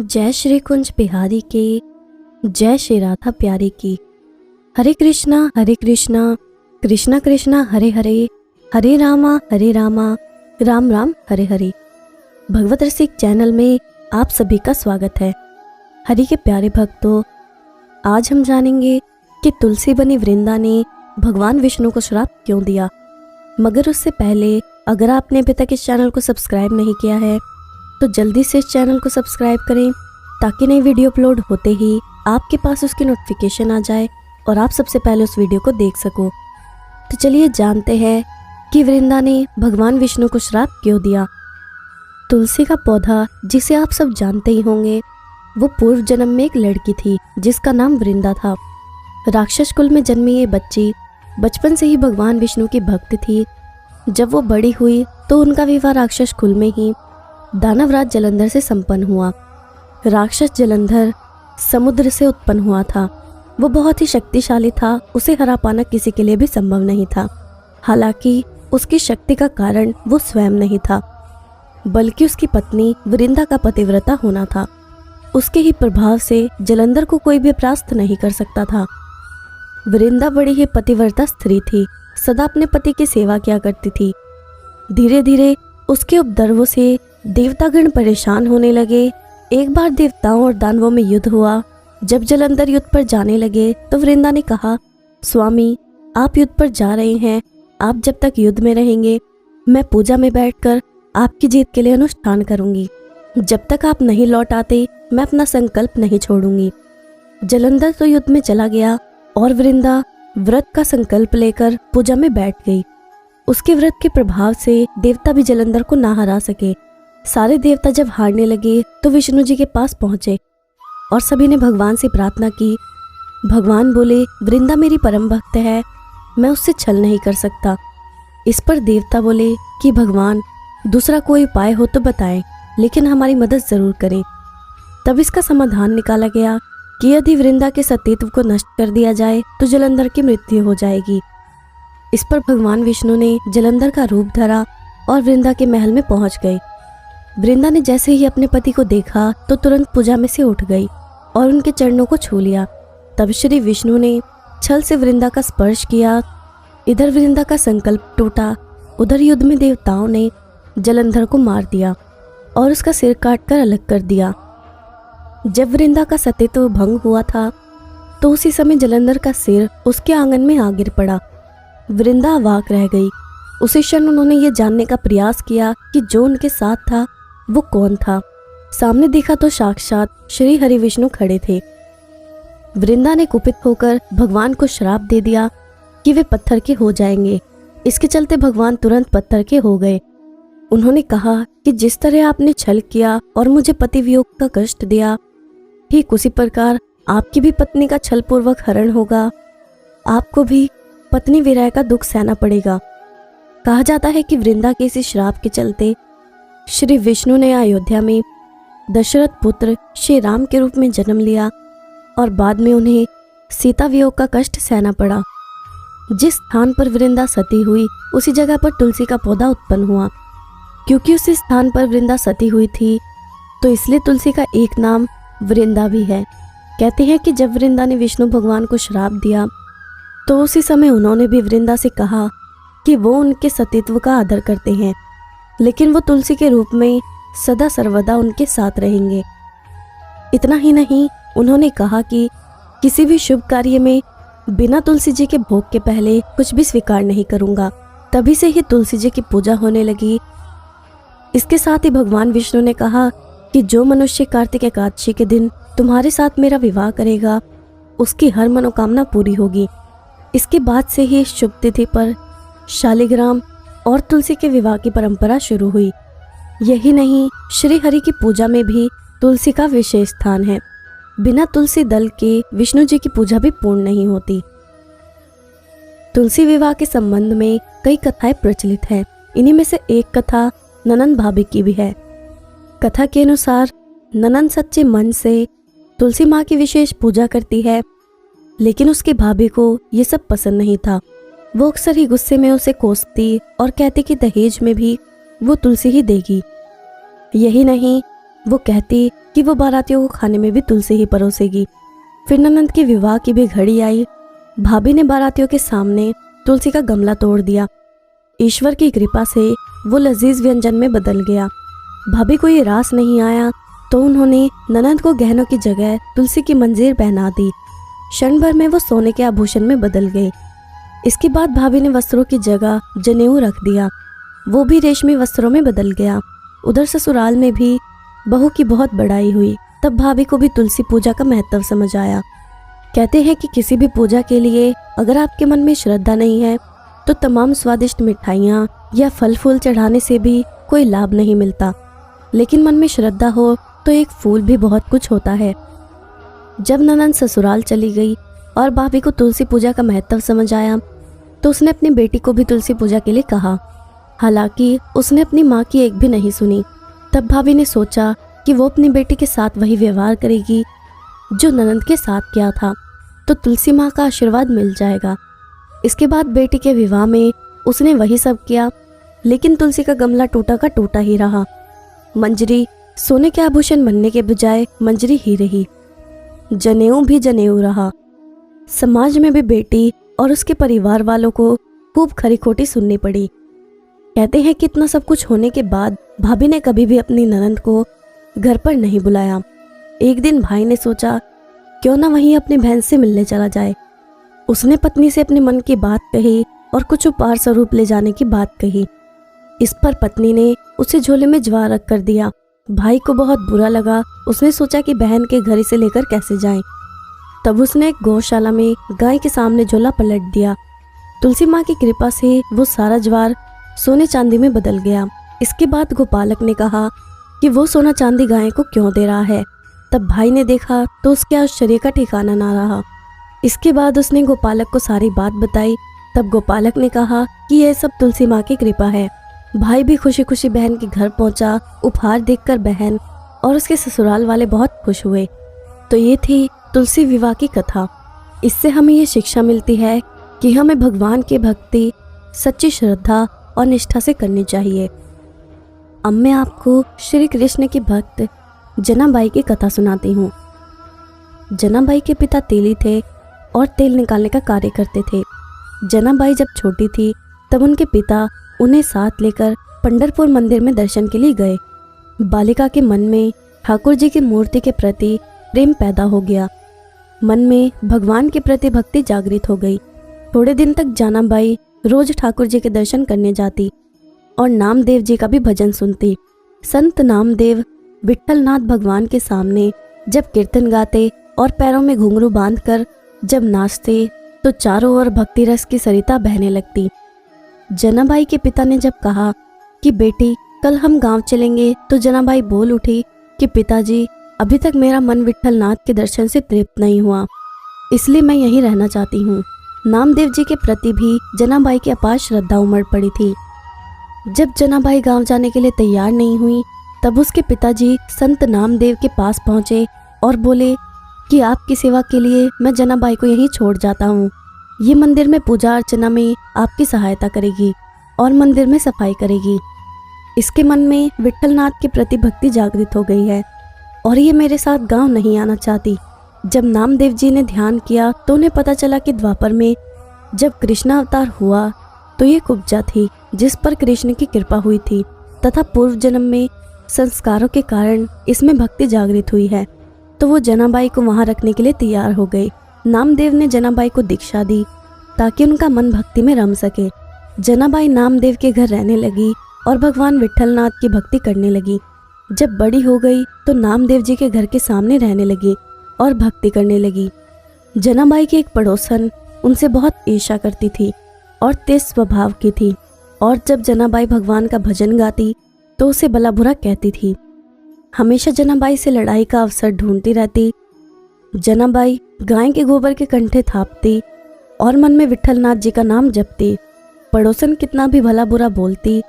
जय श्री कुंज बिहारी के, जय श्री राधा प्यारी की। हरे कृष्णा कृष्णा कृष्णा हरे हरे, हरे रामा राम राम हरे हरे। भगवत रसिक चैनल में आप सभी का स्वागत है। हरि के प्यारे भक्तों, आज हम जानेंगे कि तुलसी बनी वृंदा ने भगवान विष्णु को श्राप क्यों दिया। मगर उससे पहले अगर आपने अभी तक इस चैनल को सब्सक्राइब नहीं किया है तो जल्दी से इस चैनल को सब्सक्राइब करें ताकि नई वीडियो अपलोड होते ही आपके पास उसकी नोटिफिकेशन आ जाए और आप सबसे पहले उस वीडियो को देख सको। तो चलिए जानते हैं कि वृंदा ने भगवान विष्णु को श्राप क्यों दिया। तुलसी का पौधा, जिसे आप सब जानते ही होंगे, वो पूर्व जन्म में एक लड़की थी जिसका नाम वृंदा था। राक्षस कुल में जन्मी ये बच्ची बचपन से ही भगवान विष्णु की भक्त थी। जब वो बड़ी हुई तो उनका विवाह राक्षस कुल में ही दानवराज जलंधर से संपन्न हुआ। राक्षस जलंधर समुद्र से उत्पन्न हुआ था। वो बहुत ही शक्तिशाली था, उसे हरा पाना किसी के लिए भी संभव नहीं था। हालांकि उसकी शक्ति का कारण वो स्वयं नहीं था, बल्कि उसकी पत्नी वृंदा का पतिव्रता होना था। उसके ही प्रभाव से जलंधर को कोई भी परास्त नहीं कर सकता था। वृंदा बड़ी ही पतिव्रता स्त्री थी, सदा अपने पति की सेवा किया करती थी। धीरे धीरे उसके उपद्रवों से देवतागण परेशान होने लगे। एक बार देवताओं और दानवों में युद्ध हुआ। जब जलंधर युद्ध पर जाने लगे तो वृंदा ने कहा, स्वामी आप युद्ध पर जा रहे हैं, आप जब तक युद्ध में रहेंगे मैं पूजा में बैठकर आपकी जीत के लिए अनुष्ठान करूंगी। जब तक आप नहीं लौट आते मैं अपना संकल्प नहीं छोड़ूंगी। जलंधर तो युद्ध में चला गया और वृंदा व्रत का संकल्प लेकर पूजा में बैठ गई। उसके व्रत के प्रभाव से देवता भी जलंधर को ना हरा सके। सारे देवता जब हारने लगे तो विष्णु जी के पास पहुंचे और सभी ने भगवान से प्रार्थना की। भगवान बोले, वृंदा मेरी परम भक्त है, मैं उससे छल नहीं कर सकता। इस पर देवता बोले कि भगवान दूसरा कोई उपाय हो तो बताएं, लेकिन हमारी मदद जरूर करें। तब इसका समाधान निकाला गया कि यदि वृंदा के सतीत्व को नष्ट कर दिया जाए तो जलंधर की मृत्यु हो जाएगी। इस पर भगवान विष्णु ने जलंधर का रूप धरा और वृंदा के महल में पहुंच गए। वृंदा ने जैसे ही अपने पति को देखा तो तुरंत पूजा में से उठ गई और उनके चरणों को छू लिया। तब श्री विष्णु ने छल से वृंदा का स्पर्श किया। इधर वृंदा का संकल्प टूटा, उधर युद्ध में देवताओं ने जलंधर को मार दिया और उसका सिर काटकर अलग कर दिया। जब वृंदा का सतीत्व भंग हुआ था तो उसी समय जलंधर का सिर उसके आंगन में आ गिर पड़ा। वृंदा अवाक रह गई। उसी क्षण उन्होंने ये जानने का प्रयास किया कि जो उनके साथ था वो कौन था। सामने देखा तो साक्षात श्री हरि विष्णु खड़े थे। वृंदा ने कुपित होकर भगवान को श्राप दे दिया कि वे पत्थर के हो जाएंगे। इसके चलते भगवान तुरंत पत्थर के हो गए। उन्होंने कहा कि जिस तरह आपने छल किया और मुझे पति वियोग का कष्ट दिया, ठीक उसी प्रकार आपकी भी पत्नी का छल पूर्वक हरण होगा। आपको भी पत्नी विरह का दुख सहना पड़ेगा। कहा जाता है कि वृंदा के इसी श्राप के चलते श्री विष्णु ने अयोध्या में दशरथ पुत्र श्री राम के रूप में जन्म लिया और बाद में उन्हें सीता वियोग का कष्ट सहना पड़ा। जिस स्थान पर वृंदा सती हुई उसी जगह पर तुलसी का पौधा उत्पन्न हुआ। क्योंकि उसी स्थान पर वृंदा सती हुई थी तो इसलिए तुलसी का एक नाम वृंदा भी है। कहते हैं कि जब वृंदा ने विष्णु भगवान को श्राप दिया तो उसी समय उन्होंने भी वृंदा से कहा कि वो उनके सतीत्व का आदर करते हैं, लेकिन वो तुलसी के रूप में सदा सर्वदा उनके साथ रहेंगे। इतना ही नहीं, उन्होंने कहा कि किसी भी शुभ कार्य में बिना तुलसी जी के भोग के पहले कुछ भी स्वीकार नहीं करूंगा। तभी से ही तुलसी जी की पूजा होने लगी। इसके साथ ही भगवान विष्णु ने कहा कि जो मनुष्य कार्तिक एकादशी के दिन तुम्हारे साथ मेरा विवाह करेगा उसकी हर मनोकामना पूरी होगी। इसके बाद से ही शुभ तिथि पर शालिग्राम और तुलसी के विवाह की परंपरा शुरू हुई। यही नहीं, श्री हरि की पूजा में भी तुलसी का विशेष स्थान है। बिना तुलसी दल के विष्णु जी की पूजा भी पूर्ण नहीं होती। तुलसी विवाह के संबंध में कई कथाएं प्रचलित हैं। इन्हीं में से एक कथा ननन भाभी की भी है। कथा के अनुसार ननन सच्चे मन से तुलसी माँ की विशेष पूजा करती है, लेकिन उसकी भाभी को ये सब पसंद नहीं था। वो अक्सर ही गुस्से में उसे कोसती और कहती कि दहेज में भी वो तुलसी ही देगी। यही नहीं, वो कहती कि वो बारातियों को खाने में भी तुलसी ही परोसेगी। फिर ननंद के विवाह की भी घड़ी आई। भाभी ने बारातियों के सामने तुलसी का गमला तोड़ दिया। ईश्वर की कृपा से वो लजीज व्यंजन में बदल गया। भाभी को ये रास नहीं आया तो उन्होंने ननंद को गहनों की जगह तुलसी की मंजीर पहना दी। क्षण भर में वो सोने के आभूषण में बदल गए। इसके बाद भाभी ने वस्त्रों की जगह जनेऊ रख दिया। वो भी रेशमी वस्त्रों में बदल गया। उधर ससुराल में भी बहू की बहुत बड़ाई हुई। तब भाभी को भी तुलसी पूजा का महत्व समझ आया। कहते हैं कि किसी भी पूजा के लिए अगर आपके मन में श्रद्धा नहीं है तो तमाम स्वादिष्ट मिठाइयाँ या फल फूल चढ़ाने से भी कोई लाभ नहीं मिलता, लेकिन मन में श्रद्धा हो तो एक फूल भी बहुत कुछ होता है। जब ननंद ससुराल चली गई और भाभी को तुलसी पूजा का महत्व समझ आया तो उसने अपनी बेटी को भी तुलसी पूजा के लिए कहा। हालांकि उसने अपनी माँ की एक भी नहीं सुनी। तब भाभी ने सोचा कि वो अपनी बेटी के साथ वही व्यवहार करेगी जो ननंद के साथ किया था, तो तुलसी माँ का आशीर्वाद मिल जाएगा। इसके बाद बेटी के विवाह में उसने वही सब किया, लेकिन तुलसी का गमला टूटा का टूटा ही रहा। मंजरी सोने के आभूषण बनने के बजाय मंजरी ही रही। जनेऊ भी जनेऊ रहा। समाज में भी बेटी और उसके परिवार वालों को खूब खरी खोटी सुननी पड़ी। कहते हैं कि इतना सब कुछ होने के बाद भाभी ने कभी भी अपनी ननंद को घर पर नहीं बुलाया। एक दिन भाई ने सोचा क्यों ना वहीं अपनी बहन से मिलने चला जाए। उसने पत्नी से अपने मन की बात कही और कुछ उपहार स्वरूप ले जाने की बात कही। इस पर पत्नी ने उसे झोले में ज्वार रख कर दिया। भाई को बहुत बुरा लगा। उसने सोचा कि बहन के घर इसे लेकर कैसे जाएं। तब उसने एक गौशाला में गाय के सामने झोला पलट दिया। तुलसी माँ की कृपा से वो सारा ज्वार सोने चांदी में बदल गया। इसके बाद गोपालक ने कहा कि वो सोना चांदी गाय को क्यों दे रहा है। तब भाई ने देखा तो उसके आश्चर्य का ठिकाना ना रहा। इसके बाद उसने गोपालक को सारी बात बताई। तब गोपालक ने कहा कि यह सब तुलसी माँ की कृपा है। भाई भी खुशी खुशी बहन के घर पहुंचा। उपहार देखकर बहन और उसके ससुराल वाले बहुत खुश हुए। तो ये थी तुलसी विवाह की कथा। इससे हमें ये शिक्षा मिलती है कि हमें भगवान की भक्ति सच्ची श्रद्धा और निष्ठा से करनी चाहिए। अब मैं आपको श्री कृष्ण की भक्त जनाबाई की कथा सुनाती हूँ। जनाबाई के पिता तेली थे और तेल निकालने का कार्य करते थे। जनाबाई जब छोटी थी तब उनके पिता उन्हें साथ लेकर पंढरपुर मंदिर में दर्शन के लिए गए। बालिका के मन में ठाकुर जी की मूर्ति के प्रति प्रेम पैदा हो गया। मन में भगवान के प्रति भक्ति जागृत हो गई। थोड़े दिन तक जनाबाई रोज ठाकुर जी के दर्शन करने जाती और नामदेव जी का भी भजन सुनती। संत नामदेव विट्ठलनाथ भगवान के सामने जब कीर्तन गाते और पैरों में घुंघरू बांधकर जब नाचते तो चारों ओर भक्ति रस की सरिता बहने लगती। जनाबाई के पिता ने जब कहा कि बेटी कल हम गांव चलेंगे तो जनाबाई बोल उठी कि पिताजी अभी तक मेरा मन विट्ठलनाथ के दर्शन से तृप्त नहीं हुआ, इसलिए मैं यहीं रहना चाहती हूँ। नामदेव जी के प्रति भी जनाबाई की अपार श्रद्धा उमड़ पड़ी थी। जब जनाबाई गांव जाने के लिए तैयार नहीं हुई तब उसके पिताजी संत नामदेव के पास पहुंचे और बोले कि आपकी सेवा के लिए मैं जनाबाई को यहीं छोड़ जाता हूँ। ये मंदिर में पूजा अर्चना में आपकी सहायता करेगी और मंदिर में सफाई करेगी। इसके मन में विट्ठलनाथ के प्रति भक्ति जागृत हो गई है और ये मेरे साथ गांव नहीं आना चाहती। जब नामदेव जी ने ध्यान किया तो उन्हें पता चला कि द्वापर में जब कृष्ण अवतार हुआ तो ये कुब्जा थी जिस पर कृष्ण की कृपा हुई थी तथा पूर्व जन्म में संस्कारों के कारण इसमें भक्ति जागृत हुई है। तो वो जनाबाई को वहां रखने के लिए तैयार हो गई। नामदेव ने जनाबाई को दीक्षा दी ताकि उनका मन भक्ति में रम सके। जनाबाई नामदेव के घर रहने लगी और भगवान विट्ठलनाथ की भक्ति करने लगी। जब बड़ी हो गई तो नामदेव जी के घर के सामने रहने लगी और भक्ति करने लगी। जनाबाई की एक पड़ोसन उनसे बहुत ईर्ष्या करती थी और तेज स्वभाव की थी और जब जनाबाई भगवान का भजन गाती तो उसे भला बुरा कहती थी। हमेशा जनाबाई से लड़ाई का अवसर ढूंढती रहती। जनाबाई गाय के गोबर के कंठे थापती और मन में विट्ठलनाथ जी का नाम जपती। पड़ोसन कितना भी भला बुरा बोलती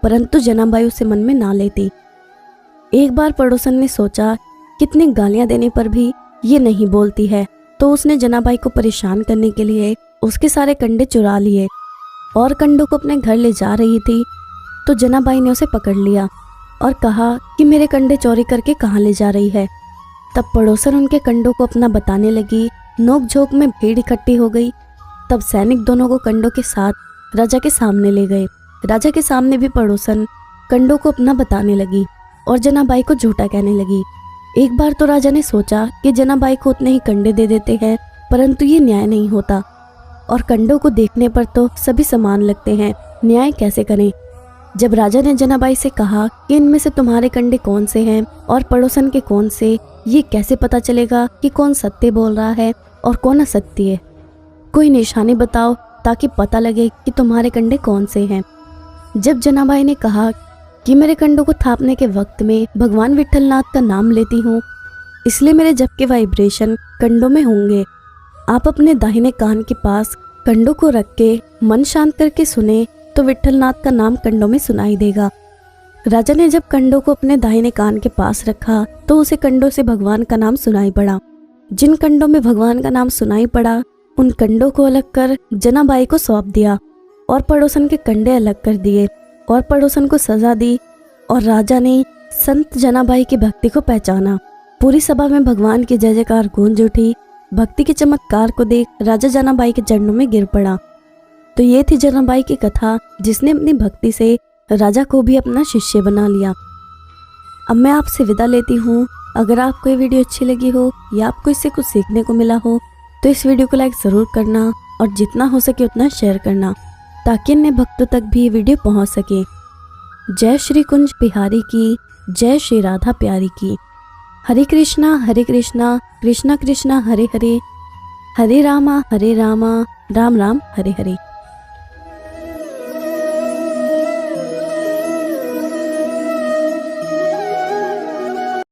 परंतु जनाबाई उसे मन में ना लेती। एक बार पड़ोसन ने सोचा कितनी गालियां देने पर भी ये नहीं बोलती है, तो उसने जनाबाई को परेशान करने के लिए उसके सारे कंडे चुरा लिए और कंडों को अपने घर ले जा रही थी तो जनाबाई ने उसे पकड़ लिया और कहा कि मेरे कंडे चोरी करके कहाँ ले जा रही है। तब पड़ोसन उनके कंडों को अपना बताने लगी। नोक-झोंक में भीड़ इकट्ठी हो गई। तब सैनिक दोनों को कंडों के साथ राजा के सामने ले गए। राजा के सामने भी पड़ोसन कंडों को अपना बताने लगी और जनाबाई को झूठा कहने लगी। एक बार तो राजा ने सोचा कि जनाबाई को उतने ही कंडे दे देते हैं, परंतु ये न्याय नहीं होता और कंडों को देखने पर तो सभी समान लगते हैं, न्याय कैसे करें। जब राजा ने जनाबाई से कहा कि इनमें से तुम्हारे कंडे कौन से हैं और पड़ोसन के कौन से, ये कैसे पता चलेगा कि कौन सत्य बोल रहा है और कौन असत्य है। कोई निशानी बताओ ताकि पता लगे कि तुम्हारे कंडे कौन से हैं। जब जनाबाई ने कहा कि मेरे कंडों को थापने के वक्त में भगवान विठलनाथ का नाम लेती हूँ, इसलिए मेरे जप के वाइब्रेशन कंडों में होंगे। आप अपने दाहिने कान के पास कंडों को रख के मन शांत करके सुने तो विठलनाथ का नाम कंडों में सुनाई देगा। राजा ने जब कंडों को अपने दाहिने कान के पास रखा तो उसे कंडों से भगवान का नाम सुनाई पड़ा। जिन कंडों में भगवान का नाम सुनाई पड़ा उन कंडों को अलग कर जनाबाई को सौंप दिया और पड़ोसन के कंडे अलग कर दिए और पड़ोसन को सजा दी। और राजा ने संत जनाबाई की भक्ति को पहचाना। पूरी सभा में भगवान की जय जयकार गूंज उठी। भक्ति के चमत्कार को देख राजा जनाबाई के चरणों में गिर पड़ा। तो ये थी जनाबाई की कथा, जिसने अपनी भक्ति से राजा को भी अपना शिष्य बना लिया। अब मैं आपसे विदा लेती हूँ। अगर आपको ये वीडियो अच्छी लगी हो या आपको इससे कुछ सीखने को मिला हो तो इस वीडियो को लाइक ज़रूर करना और जितना हो सके उतना शेयर करना ताकि अन्य भक्तों तक भी ये वीडियो पहुँच सके। जय श्री कुंज बिहारी की, जय श्री राधा प्यारी की। हरे कृष्णा कृष्णा कृष्णा हरे हरे, हरे रामा राम राम हरे हरे।